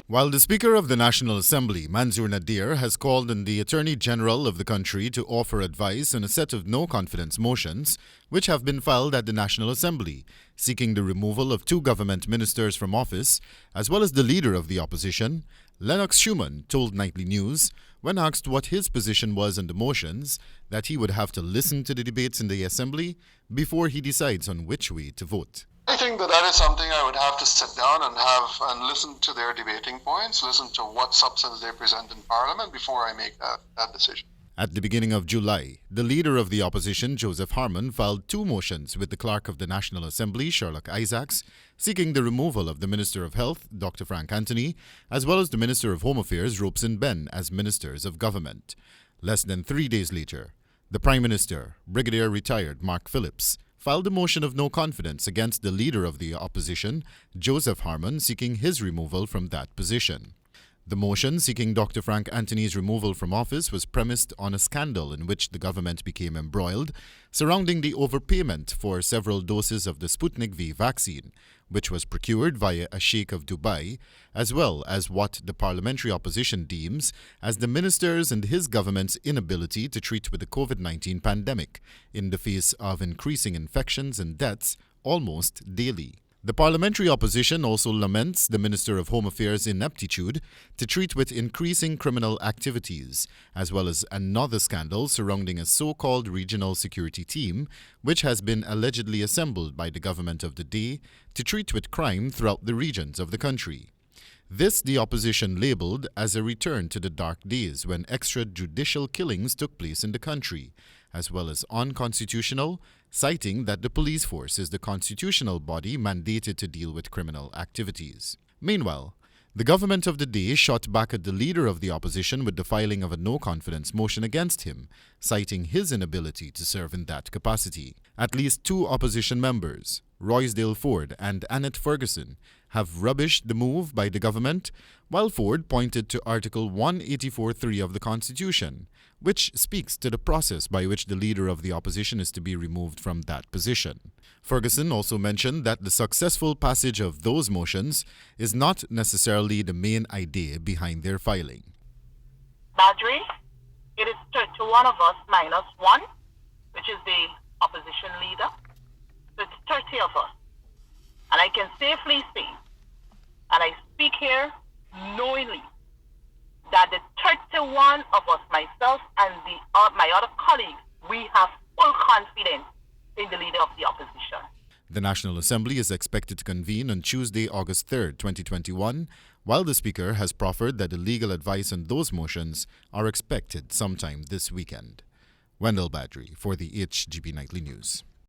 While the Speaker of the National Assembly, Manzoor Nadir, has called on the Attorney General of the country to offer advice on a set of no-confidence motions which have been filed at the National Assembly, seeking the removal of 2 government ministers from office, as well as the leader of the opposition, Lenox Shuman told Nightly News, when asked what his position was on the motions, that he would have to listen to the debates in the Assembly before he decides on which way to vote. I think that is something I would have to sit down and listen to their debating points, listen to what substance they present in Parliament before I make that decision. At the beginning of July, the leader of the opposition, Joseph Harmon, filed 2 motions with the Clerk of the National Assembly, Sherlock Isaacs, seeking the removal of the Minister of Health, Dr. Frank Anthony, as well as the Minister of Home Affairs, Robeson Ben, as Ministers of Government. Less than 3 days later, the Prime Minister, Brigadier Retired Mark Phillips, filed a motion of no confidence against the leader of the opposition, Joseph Harmon, seeking his removal from that position. The motion seeking Dr. Frank Anthony's removal from office was premised on a scandal in which the government became embroiled surrounding the overpayment for several doses of the Sputnik V vaccine, which was procured via a sheikh of Dubai, as well as what the parliamentary opposition deems as the minister's and his government's inability to treat with the COVID-19 pandemic in the face of increasing infections and deaths almost daily. The parliamentary opposition also laments the Minister of Home Affairs' ineptitude to treat with increasing criminal activities, as well as another scandal surrounding a so-called regional security team, which has been allegedly assembled by the government of the day to treat with crime throughout the regions of the country. This the opposition labelled as a return to the dark days when extrajudicial killings took place in the country, as well as unconstitutional, citing that the police force is the constitutional body mandated to deal with criminal activities. Meanwhile, the government of the day shot back at the leader of the opposition with the filing of a no-confidence motion against him, citing his inability to serve in that capacity. At least 2 opposition members, Roysdale Ford and Annette Ferguson, have rubbished the move by the government, while Ford pointed to Article 184(3) of the Constitution, which speaks to the process by which the leader of the opposition is to be removed from that position. Ferguson also mentioned that the successful passage of those motions is not necessarily the main idea behind their filing. Badrie, it is 31 of us minus 1, which is the opposition leader. So it's 30 of us. And I can safely say, and I speak here knowingly, that the 31 of us, myself and my other colleagues, we have full confidence in the leader of the opposition. The National Assembly is expected to convene on Tuesday, August 3, 2021, while the Speaker has proffered that the legal advice on those motions are expected sometime this weekend. Wendell Badrie for the HGB Nightly News.